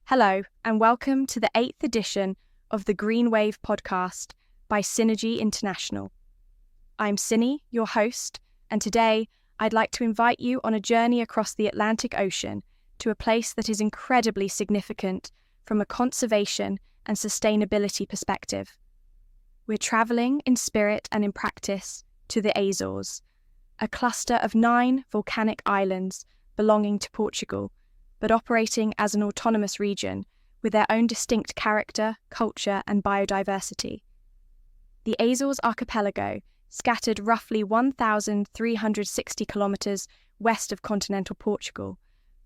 Hello, and welcome to the 8th edition of the GreenWave podcast by Synergy International. I'm SYNI, your host, and today I'd like to invite you on a journey across the Atlantic Ocean to a place that is incredibly significant from a conservation and sustainability perspective. We're travelling in spirit and in practice to the Azores, a cluster of 9 volcanic islands belonging to Portugal, but operating as an autonomous region with their own distinct character, culture, and biodiversity. The Azores archipelago, scattered roughly 1,360 kilometres west of continental Portugal,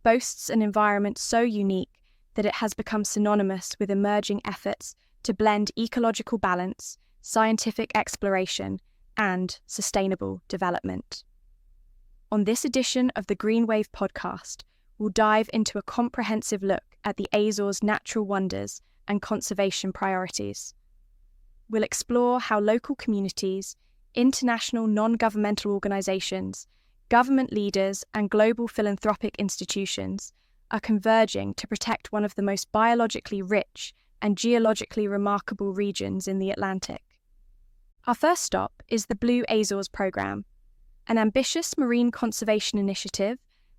boasts an environment so unique that it has become synonymous with emerging efforts to blend ecological balance, scientific exploration, and sustainable development. On this edition of the GreenWave podcast, we'll dive into a comprehensive look at the Azores' natural wonders and conservation priorities. We'll explore how local communities, international non-governmental organisations, government leaders, and global philanthropic institutions are converging to protect one of the most biologically rich and geologically remarkable regions in the Atlantic. Our first stop is the Blue Azores Programme, an ambitious marine conservation initiative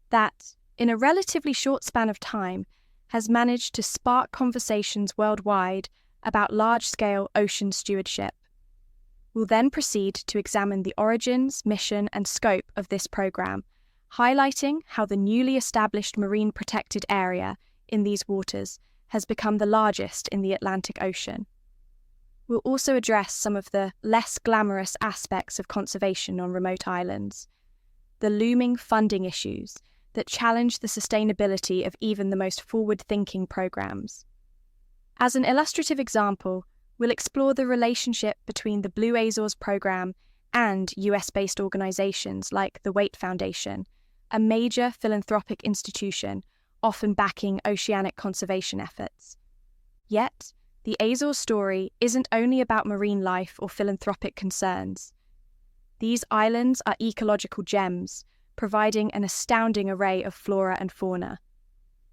that, in a relatively short span of time, has managed to spark conversations worldwide about large-scale ocean stewardship. We'll then proceed to examine the origins, mission, and scope of this programme, highlighting how the newly established marine protected area in these waters has become the largest in the Atlantic Ocean. We'll also address some of the less glamorous aspects of conservation on remote islands, the looming funding issues that challenge the sustainability of even the most forward-thinking programs. As an illustrative example, we'll explore the relationship between the Blue Azores program and US-based organizations like the Waite Foundation, a major philanthropic institution often backing oceanic conservation efforts. Yet, the Azores story isn't only about marine life or philanthropic concerns. These islands are ecological gems, providing an astounding array of flora and fauna.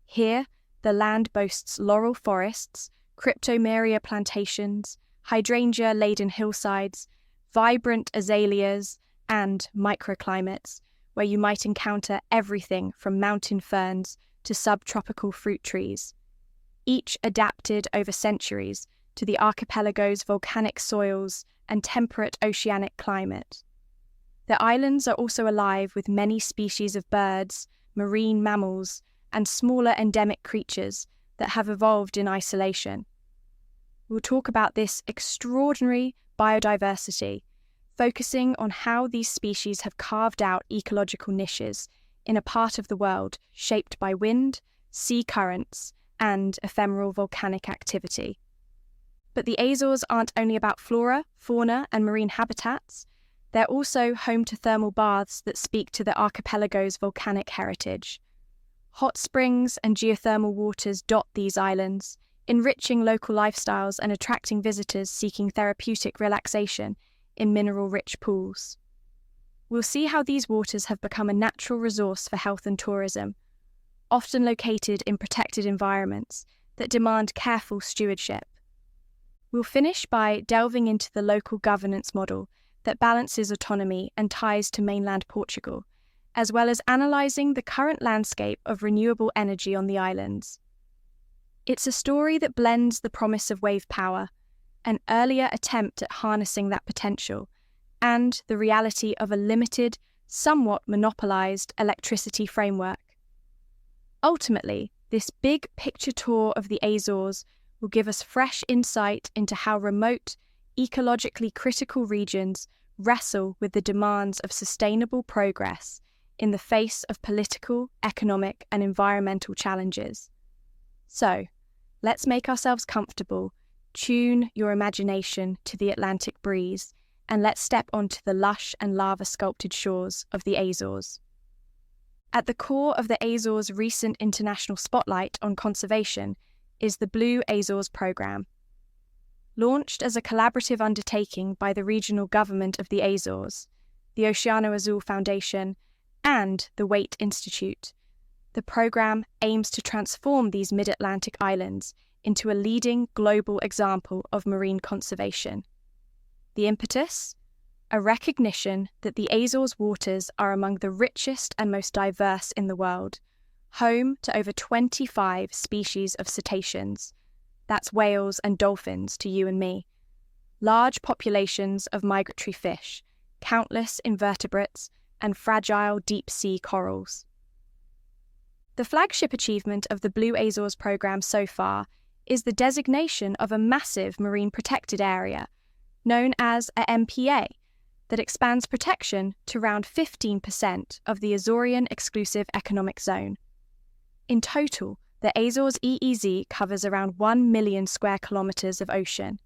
Here, the land boasts laurel forests, cryptomeria plantations, hydrangea-laden hillsides, vibrant azaleas, and microclimates, where you might encounter everything from mountain ferns to subtropical fruit trees, each adapted over centuries to the archipelago's volcanic soils and temperate oceanic climate. The islands are also alive with many species of birds, marine mammals, and smaller endemic creatures that have evolved in isolation. We'll talk about this extraordinary biodiversity, focusing on how these species have carved out ecological niches in a part of the world shaped by wind, sea currents, and ephemeral volcanic activity. But the Azores aren't only about flora, fauna, and marine habitats. They're also home to thermal baths that speak to the archipelago's volcanic heritage. Hot springs and geothermal waters dot these islands, enriching local lifestyles and attracting visitors seeking therapeutic relaxation in mineral-rich pools. We'll see how these waters have become a natural resource for health and tourism, often located in protected environments that demand careful stewardship. We'll finish by delving into the local governance model that balances autonomy and ties to mainland Portugal, as well as analysing the current landscape of renewable energy on the islands. It's a story that blends the promise of wave power, an earlier attempt at harnessing that potential, and the reality of a limited, somewhat monopolised electricity framework. Ultimately, this big picture tour of the Azores will give us fresh insight into how remote, ecologically critical regions wrestle with the demands of sustainable progress in the face of political, economic, and environmental challenges. So, let's make ourselves comfortable, tune your imagination to the Atlantic breeze, and let's step onto the lush and lava-sculpted shores of the Azores. At the core of the Azores' recent international spotlight on conservation is the Blue Azores Programme. Launched as a collaborative undertaking by the regional government of the Azores, the Oceano Azul Foundation, and the Waite Institute, the program aims to transform these mid-Atlantic islands into a leading global example of marine conservation. The impetus? A recognition that the Azores waters are among the richest and most diverse in the world, home to over 25 species of cetaceans, that's whales and dolphins to you and me, large populations of migratory fish, countless invertebrates, and fragile deep-sea corals. The flagship achievement of the Blue Azores program so far is the designation of a massive marine protected area, known as a MPA, that expands protection to around 15% of the Azorean Exclusive Economic Zone. In total, the Azores EEZ covers around 1 million square kilometres of ocean.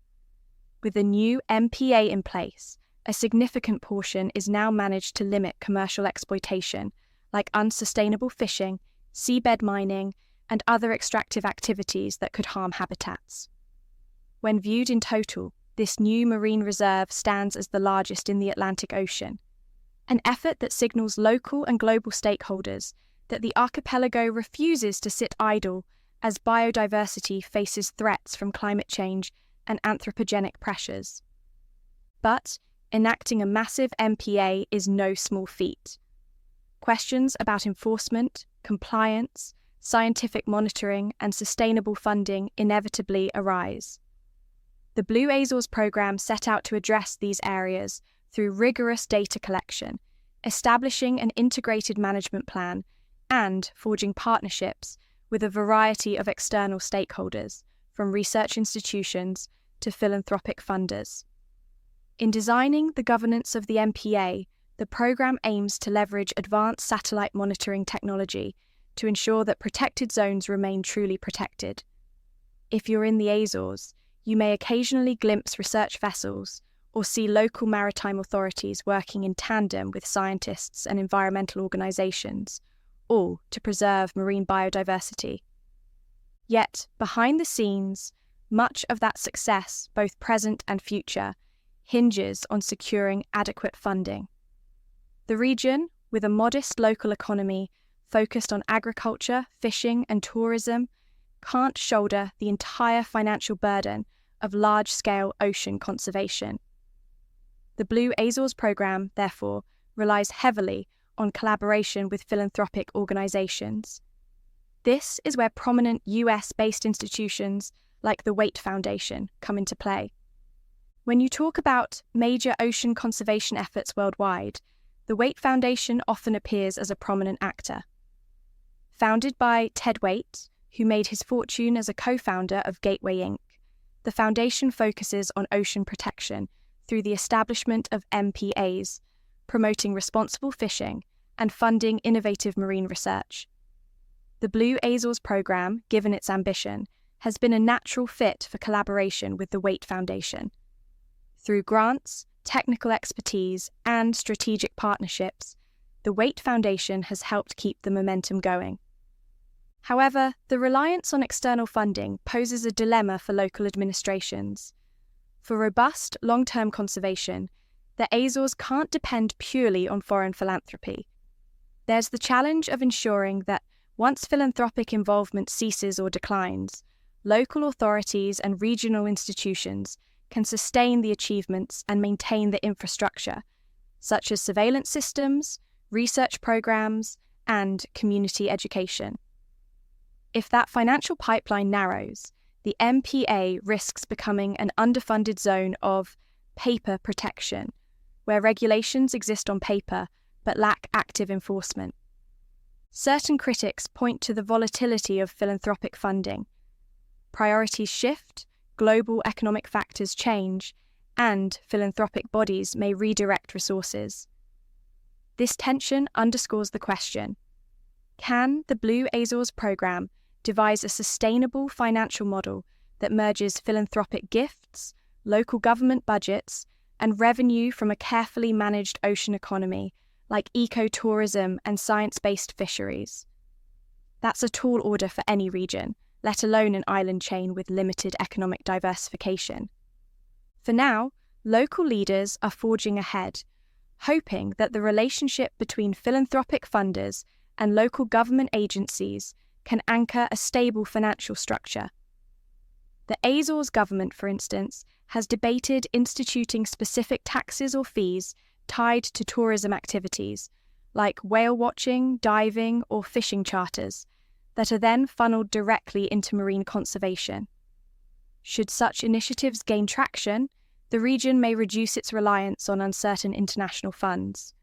With the new MPA in place, a significant portion is now managed to limit commercial exploitation, like unsustainable fishing, seabed mining, and other extractive activities that could harm habitats. When viewed in total, this new marine reserve stands as the largest in the Atlantic Ocean, an effort that signals local and global stakeholders that the archipelago refuses to sit idle as biodiversity faces threats from climate change and anthropogenic pressures. But enacting a massive MPA is no small feat. Questions about enforcement, compliance, scientific monitoring, and sustainable funding inevitably arise. The Blue Azores program set out to address these areas through rigorous data collection, establishing an integrated management plan, and forging partnerships with a variety of external stakeholders, from research institutions to philanthropic funders. In designing the governance of the MPA, the program aims to leverage advanced satellite monitoring technology to ensure that protected zones remain truly protected. If you're in the Azores, you may occasionally glimpse research vessels or see local maritime authorities working in tandem with scientists and environmental organisations, all to preserve marine biodiversity. Yet, behind the scenes, much of that success, both present and future, hinges on securing adequate funding. The region, with a modest local economy focused on agriculture, fishing, and tourism, can't shoulder the entire financial burden of large-scale ocean conservation. The Blue Azores program, therefore, relies heavily on collaboration with philanthropic organisations. This is where prominent US-based institutions like the Waite Foundation come into play. When you talk about major ocean conservation efforts worldwide, the Waite Foundation often appears as a prominent actor. Founded by Ted Waite, who made his fortune as a co-founder of Gateway Inc., the foundation focuses on ocean protection through the establishment of MPAs, promoting responsible fishing and funding innovative marine research. The Blue Azores program, given its ambition, has been a natural fit for collaboration with the Waite Foundation. Through grants, technical expertise, and strategic partnerships, the Waite Foundation has helped keep the momentum going. However, the reliance on external funding poses a dilemma for local administrations. For robust, long-term conservation, the Azores can't depend purely on foreign philanthropy. There's the challenge of ensuring that once philanthropic involvement ceases or declines, local authorities and regional institutions can sustain the achievements and maintain the infrastructure, such as surveillance systems, research programs, and community education. If that financial pipeline narrows, the MPA risks becoming an underfunded zone of paper protection, where regulations exist on paper but lack active enforcement. Certain critics point to the volatility of philanthropic funding. Priorities shift, global economic factors change, and philanthropic bodies may redirect resources. This tension underscores the question: can the Blue Azores program devise a sustainable financial model that merges philanthropic gifts, local government budgets, and revenue from a carefully managed ocean economy like ecotourism and science-based fisheries? That's a tall order for any region, let alone an island chain with limited economic diversification. For now, local leaders are forging ahead, hoping that the relationship between philanthropic funders and local government agencies can anchor a stable financial structure. The Azores government, for instance, has debated instituting specific taxes or fees tied to tourism activities, like whale watching, diving, or fishing charters, that are then funneled directly into marine conservation. Should such initiatives gain traction, the region may reduce its reliance on uncertain international funds.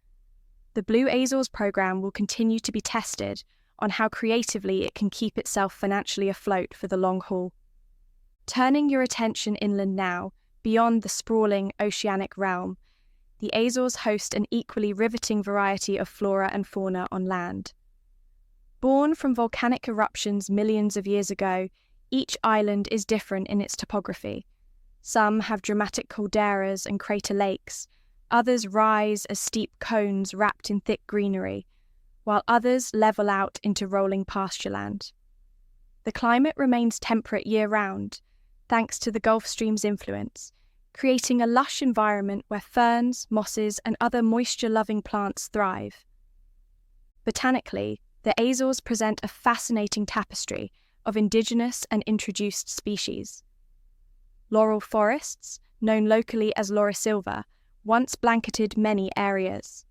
The Blue Azores programme will continue to be tested on how creatively it can keep itself financially afloat for the long haul. Turning your attention inland now, beyond the sprawling oceanic realm, the Azores host an equally riveting variety of flora and fauna on land. Born from volcanic eruptions millions of years ago, each island is different in its topography. Some have dramatic calderas and crater lakes, others rise as steep cones wrapped in thick greenery, while others level out into rolling pastureland. The climate remains temperate year-round, thanks to the Gulf Stream's influence, creating a lush environment where ferns, mosses, and other moisture-loving plants thrive. Botanically, the Azores present a fascinating tapestry of indigenous and introduced species. Laurel forests, known locally as laurisilva, once blanketed many areas.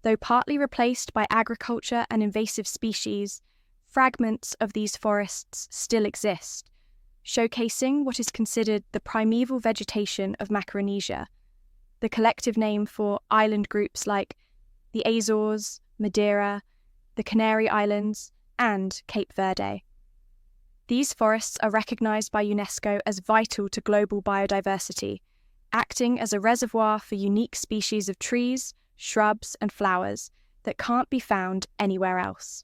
Though partly replaced by agriculture and invasive species, fragments of these forests still exist, showcasing what is considered the primeval vegetation of Macaronesia, the collective name for island groups like the Azores, Madeira, the Canary Islands, and Cape Verde. These forests are recognised by UNESCO as vital to global biodiversity, acting as a reservoir for unique species of trees, shrubs, and flowers that can't be found anywhere else.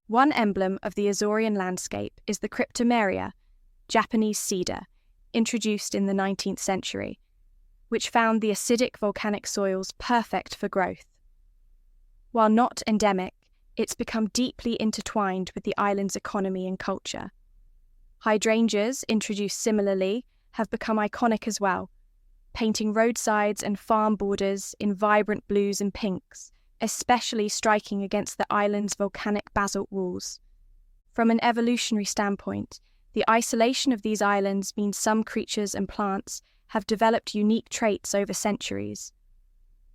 One emblem of the Azorean landscape is the cryptomeria, Japanese cedar, introduced in the 19th century, which found the acidic volcanic soils perfect for growth. While not endemic, it's become deeply intertwined with the island's economy and culture. Hydrangeas, introduced similarly, have become iconic as well, painting roadsides and farm borders in vibrant blues and pinks, especially striking against the island's volcanic basalt walls. From an evolutionary standpoint, the isolation of these islands means some creatures and plants have developed unique traits over centuries.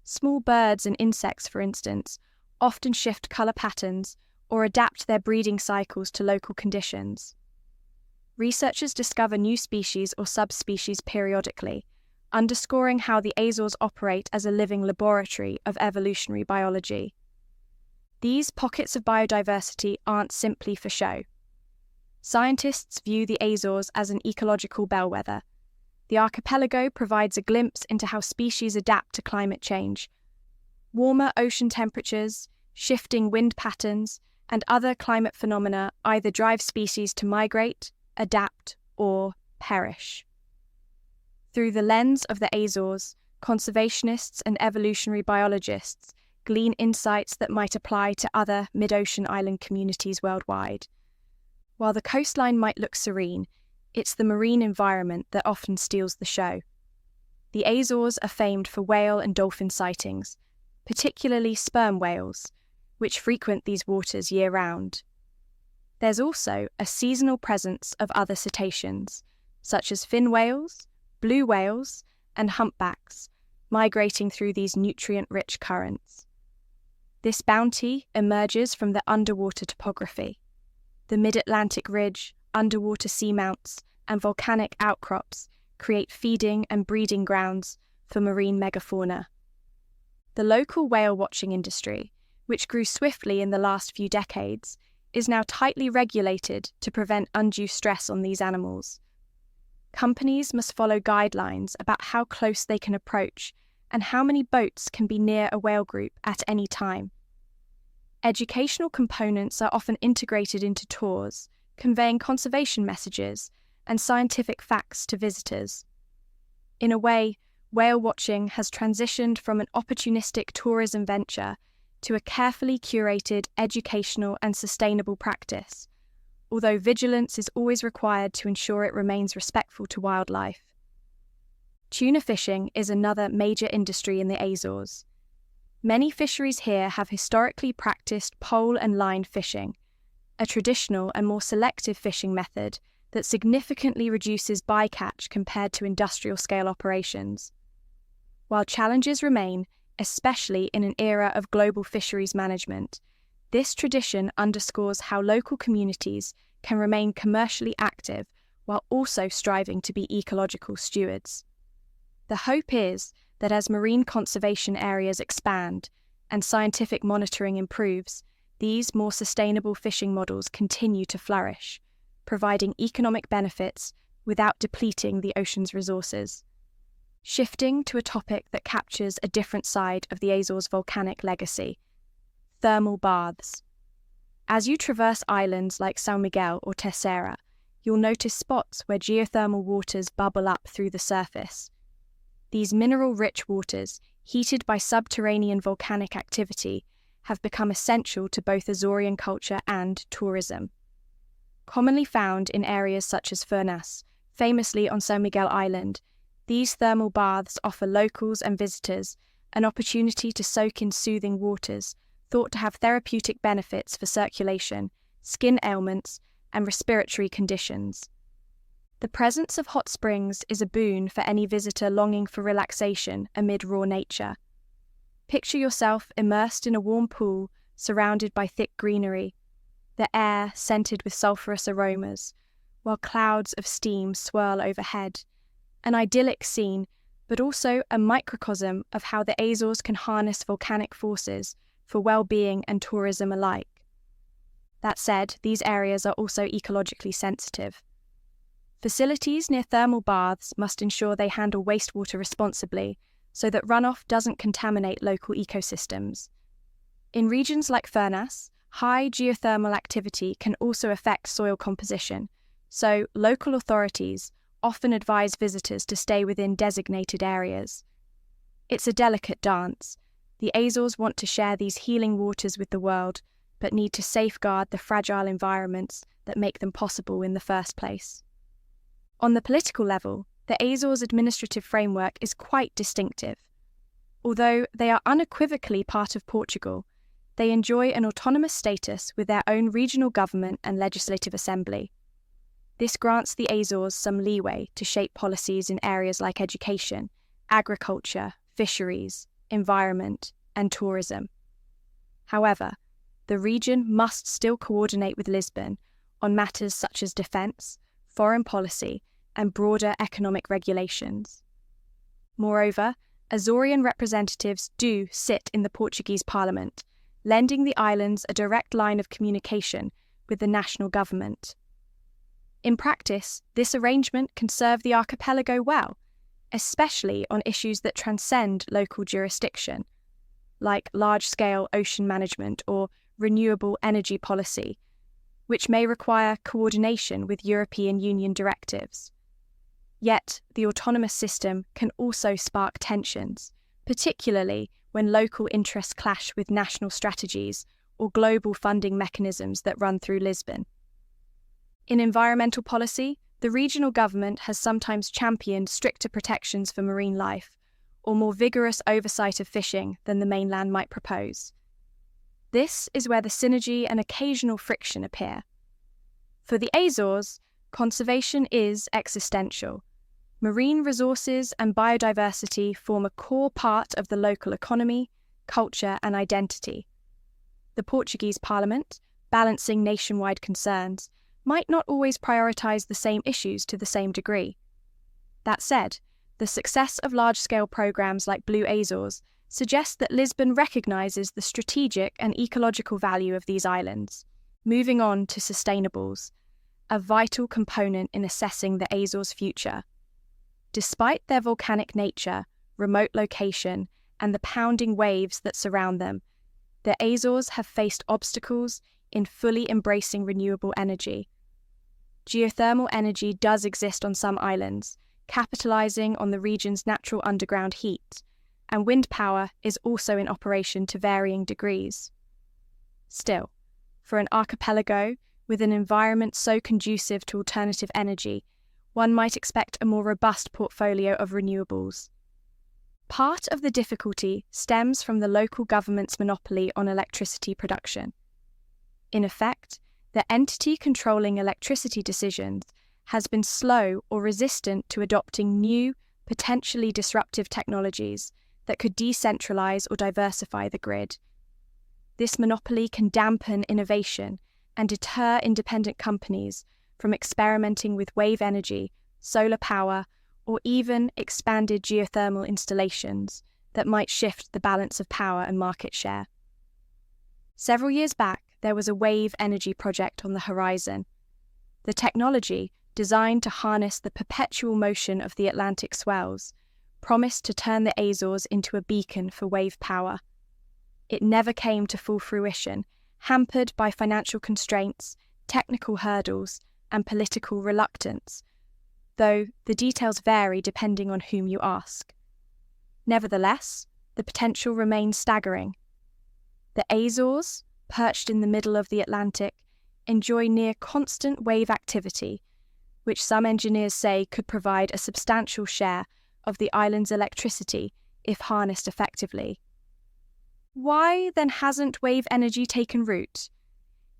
Small birds and insects, for instance, often shift colour patterns or adapt their breeding cycles to local conditions. Researchers discover new species or subspecies periodically, underscoring how the Azores operate as a living laboratory of evolutionary biology. These pockets of biodiversity aren't simply for show. Scientists view the Azores as an ecological bellwether. The archipelago provides a glimpse into how species adapt to climate change. Warmer ocean temperatures, shifting wind patterns, and other climate phenomena either drive species to migrate, adapt, or perish. Through the lens of the Azores, conservationists and evolutionary biologists glean insights that might apply to other mid-ocean island communities worldwide. While the coastline might look serene, it's the marine environment that often steals the show. The Azores are famed for whale and dolphin sightings, particularly sperm whales, which frequent these waters year-round. There's also a seasonal presence of other cetaceans, such as fin whales, blue whales, and humpbacks, migrating through these nutrient-rich currents. This bounty emerges from the underwater topography. The mid-Atlantic ridge, underwater seamounts, and volcanic outcrops create feeding and breeding grounds for marine megafauna. The local whale watching industry, which grew swiftly in the last few decades, is now tightly regulated to prevent undue stress on these animals. Companies must follow guidelines about how close they can approach and how many boats can be near a whale group at any time. Educational components are often integrated into tours, conveying conservation messages and scientific facts to visitors. In a way, whale watching has transitioned from an opportunistic tourism venture to a carefully curated educational and sustainable practice, although vigilance is always required to ensure it remains respectful to wildlife. Tuna fishing is another major industry in the Azores. Many fisheries here have historically practiced pole and line fishing, a traditional and more selective fishing method that significantly reduces bycatch compared to industrial-scale operations. While challenges remain, especially in an era of global fisheries management, this tradition underscores how local communities can remain commercially active while also striving to be ecological stewards. The hope is that as marine conservation areas expand and scientific monitoring improves, these more sustainable fishing models continue to flourish, providing economic benefits without depleting the ocean's resources. Shifting to a topic that captures a different side of the Azores' volcanic legacy: thermal baths. As you traverse islands like São Miguel or Terceira, you'll notice spots where geothermal waters bubble up through the surface. These mineral-rich waters, heated by subterranean volcanic activity, have become essential to both Azorean culture and tourism. Commonly found in areas such as Furnas, famously on São Miguel Island, these thermal baths offer locals and visitors an opportunity to soak in soothing waters thought to have therapeutic benefits for circulation, skin ailments, and respiratory conditions. The presence of hot springs is a boon for any visitor longing for relaxation amid raw nature. Picture yourself immersed in a warm pool surrounded by thick greenery, the air scented with sulphurous aromas, while clouds of steam swirl overhead. An idyllic scene, but also a microcosm of how the Azores can harness volcanic forces for well-being and tourism alike. That said, these areas are also ecologically sensitive. Facilities near thermal baths must ensure they handle wastewater responsibly so that runoff doesn't contaminate local ecosystems. In regions like Furnas, high geothermal activity can also affect soil composition, so local authorities often advise visitors to stay within designated areas. It's a delicate dance. The Azores want to share these healing waters with the world, but need to safeguard the fragile environments that make them possible in the first place. On the political level, the Azores' administrative framework is quite distinctive. Although they are unequivocally part of Portugal, they enjoy an autonomous status with their own regional government and legislative assembly. This grants the Azores some leeway to shape policies in areas like education, agriculture, fisheries, environment, and tourism. However, the region must still coordinate with Lisbon on matters such as defence, foreign policy, and broader economic regulations. Moreover, Azorean representatives do sit in the Portuguese Parliament, lending the islands a direct line of communication with the national government. In practice, this arrangement can serve the archipelago well, especially on issues that transcend local jurisdiction, like large-scale ocean management or renewable energy policy, which may require coordination with European Union directives. Yet, the autonomous system can also spark tensions, particularly when local interests clash with national strategies or global funding mechanisms that run through Lisbon. In environmental policy, the regional government has sometimes championed stricter protections for marine life, or more vigorous oversight of fishing than the mainland might propose. This is where the synergy and occasional friction appear. For the Azores, conservation is existential. Marine resources and biodiversity form a core part of the local economy, culture, and identity. The Portuguese Parliament, balancing nationwide concerns, might not always prioritise the same issues to the same degree. That said, the success of large-scale programmes like Blue Azores suggests that Lisbon recognises the strategic and ecological value of these islands. Moving on to sustainables, a vital component in assessing the Azores' future. Despite their volcanic nature, remote location, and the pounding waves that surround them, the Azores have faced obstacles in fully embracing renewable energy. Geothermal energy does exist on some islands, capitalising on the region's natural underground heat, and wind power is also in operation to varying degrees. Still, for an archipelago with an environment so conducive to alternative energy, one might expect a more robust portfolio of renewables. Part of the difficulty stems from the local government's monopoly on electricity production. In effect, the entity controlling electricity decisions has been slow or resistant to adopting new, potentially disruptive technologies that could decentralize or diversify the grid. This monopoly can dampen innovation and deter independent companies from experimenting with wave energy, solar power, or even expanded geothermal installations that might shift the balance of power and market share. Several years back, there was a wave energy project on the horizon. The technology, designed to harness the perpetual motion of the Atlantic swells, promised to turn the Azores into a beacon for wave power. It never came to full fruition, hampered by financial constraints, technical hurdles, and political reluctance, though the details vary depending on whom you ask. Nevertheless, the potential remains staggering. The Azores, perched in the middle of the Atlantic, enjoy near constant wave activity, which some engineers say could provide a substantial share of the island's electricity if harnessed effectively. Why then hasn't wave energy taken root?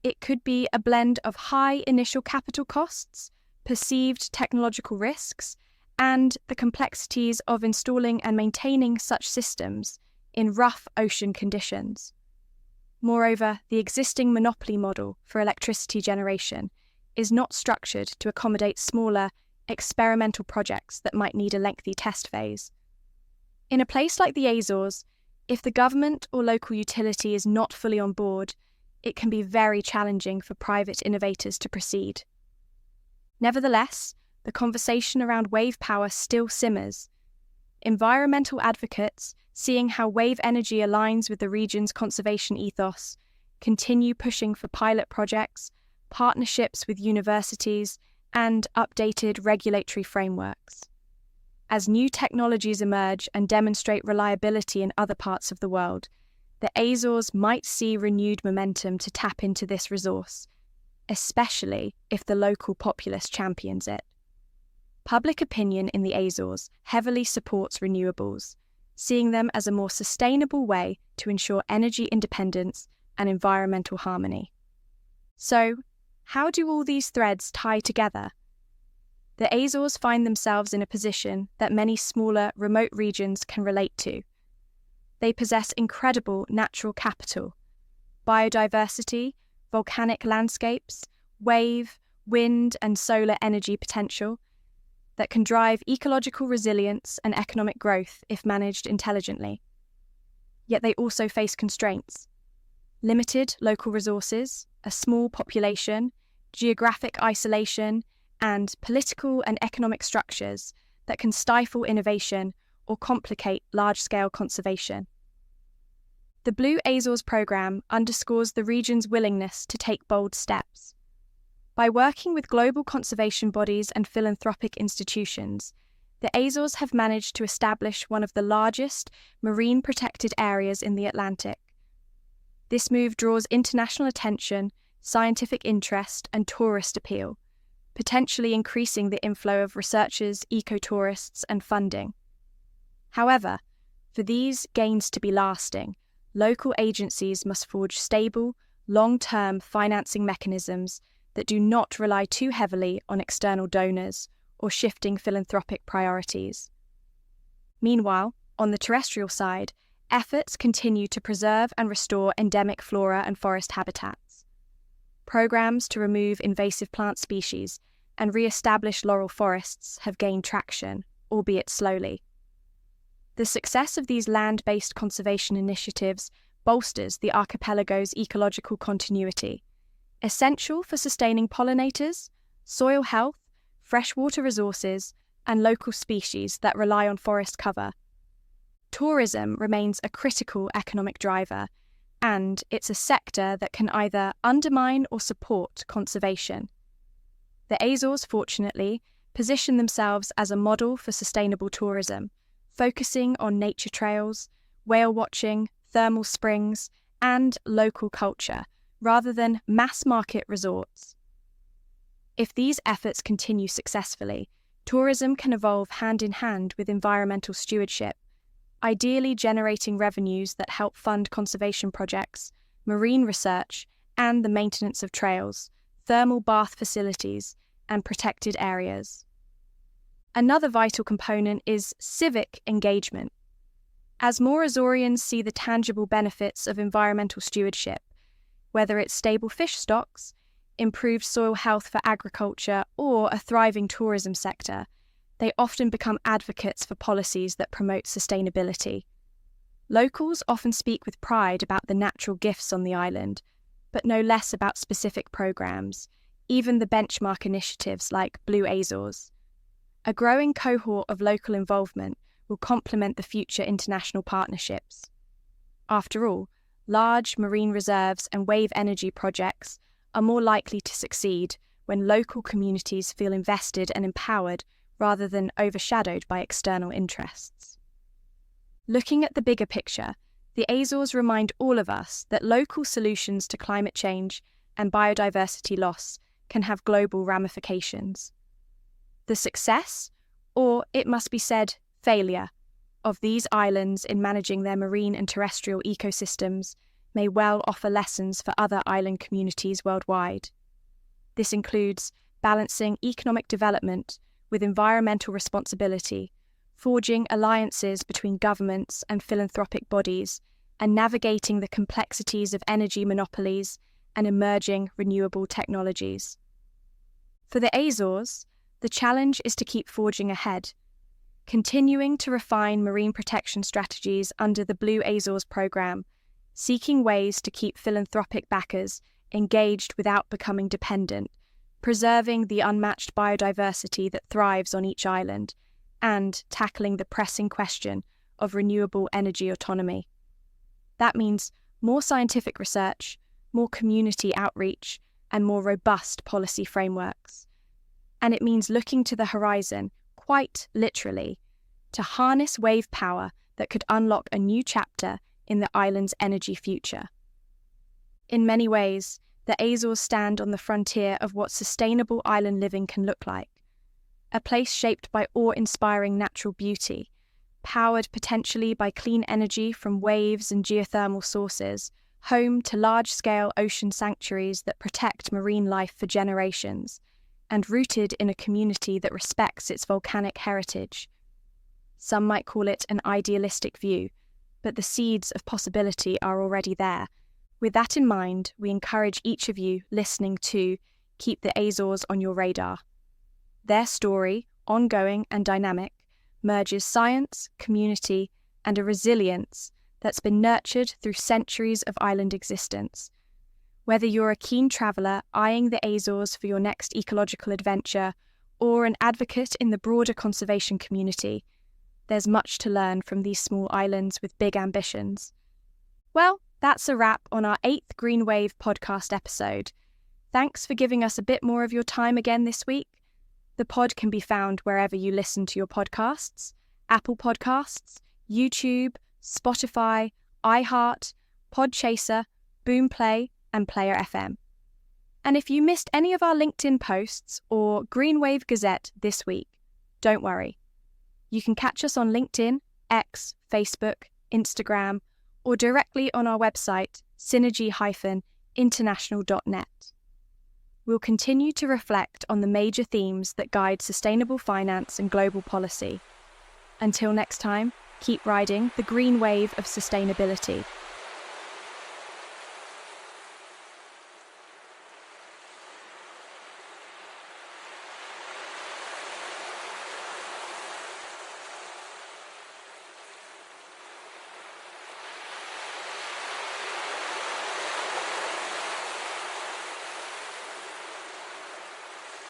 It could be a blend of high initial capital costs, perceived technological risks, and the complexities of installing and maintaining such systems in rough ocean conditions. Moreover, the existing monopoly model for electricity generation is not structured to accommodate smaller, experimental projects that might need a lengthy test phase. In a place like the Azores, if the government or local utility is not fully on board, it can be very challenging for private innovators to proceed. Nevertheless, the conversation around wave power still simmers. Environmental advocates, seeing how wave energy aligns with the region's conservation ethos, continue pushing for pilot projects, partnerships with universities, and updated regulatory frameworks. As new technologies emerge and demonstrate reliability in other parts of the world, the Azores might see renewed momentum to tap into this resource, especially if the local populace champions it. Public opinion in the Azores heavily supports renewables, seeing them as a more sustainable way to ensure energy independence and environmental harmony. So, how do all these threads tie together? The Azores find themselves in a position that many smaller, remote regions can relate to. They possess incredible natural capital, biodiversity, volcanic landscapes, wave, wind, and solar energy potential that can drive ecological resilience and economic growth if managed intelligently. Yet they also face constraints: limited local resources, a small population, geographic isolation, and political and economic structures that can stifle innovation or complicate large-scale conservation. The Blue Azores programme underscores the region's willingness to take bold steps. By working with global conservation bodies and philanthropic institutions, the Azores have managed to establish one of the largest marine protected areas in the Atlantic. This move draws international attention, scientific interest, and tourist appeal, potentially increasing the inflow of researchers, eco-tourists, and funding. However, for these gains to be lasting, local agencies must forge stable, long-term financing mechanisms that do not rely too heavily on external donors or shifting philanthropic priorities. Meanwhile, on the terrestrial side, efforts continue to preserve and restore endemic flora and forest habitats. Programs to remove invasive plant species and re-establish laurel forests have gained traction, albeit slowly. The success of these land-based conservation initiatives bolsters the archipelago's ecological continuity, essential for sustaining pollinators, soil health, freshwater resources, and local species that rely on forest cover. Tourism remains a critical economic driver, and it's a sector that can either undermine or support conservation. The Azores, fortunately, position themselves as a model for sustainable tourism, focusing on nature trails, whale watching, thermal springs, and local culture, rather than mass-market resorts. If these efforts continue successfully, tourism can evolve hand-in-hand with environmental stewardship, ideally generating revenues that help fund conservation projects, marine research, and the maintenance of trails, thermal bath facilities, and protected areas. Another vital component is civic engagement. As more Azorians see the tangible benefits of environmental stewardship, whether it's stable fish stocks, improved soil health for agriculture, or a thriving tourism sector, they often become advocates for policies that promote sustainability. Locals often speak with pride about the natural gifts on the island, but know less about specific programs, even the benchmark initiatives like Blue Azores. A growing cohort of local involvement will complement the future international partnerships. After all, large marine reserves and wave energy projects are more likely to succeed when local communities feel invested and empowered rather than overshadowed by external interests. Looking at the bigger picture, the Azores remind all of us that local solutions to climate change and biodiversity loss can have global ramifications. The success, or it must be said, failure, of these islands in managing their marine and terrestrial ecosystems may well offer lessons for other island communities worldwide. This includes balancing economic development with environmental responsibility, forging alliances between governments and philanthropic bodies, and navigating the complexities of energy monopolies and emerging renewable technologies. For the Azores, the challenge is to keep forging ahead, continuing to refine marine protection strategies under the Blue Azores programme, seeking ways to keep philanthropic backers engaged without becoming dependent, preserving the unmatched biodiversity that thrives on each island, and tackling the pressing question of renewable energy autonomy. That means more scientific research, more community outreach, and more robust policy frameworks. And it means looking to the horizon, quite literally, to harness wave power that could unlock a new chapter in the island's energy future. In many ways, the Azores stand on the frontier of what sustainable island living can look like. A place shaped by awe-inspiring natural beauty, powered potentially by clean energy from waves and geothermal sources, home to large-scale ocean sanctuaries that protect marine life for generations, and rooted in a community that respects its volcanic heritage. Some might call it an idealistic view, but the seeds of possibility are already there. With that in mind, we encourage each of you listening to keep the Azores on your radar. Their story, ongoing and dynamic, merges science, community, and a resilience that's been nurtured through centuries of island existence. Whether you're a keen traveller eyeing the Azores for your next ecological adventure, or an advocate in the broader conservation community, there's much to learn from these small islands with big ambitions. Well, that's a wrap on our 8th GreenWave podcast episode. Thanks for giving us a bit more of your time again this week. The pod can be found wherever you listen to your podcasts: Apple Podcasts, YouTube, Spotify, iHeart, Podchaser, Boomplay, and Player FM. And if you missed any of our LinkedIn posts or GreenWave Gazette this week, don't worry. You can catch us on LinkedIn, X, Facebook, Instagram, or directly on our website, synergy-international.net. We'll continue to reflect on the major themes that guide sustainable finance and global policy. Until next time, keep riding the green wave of sustainability.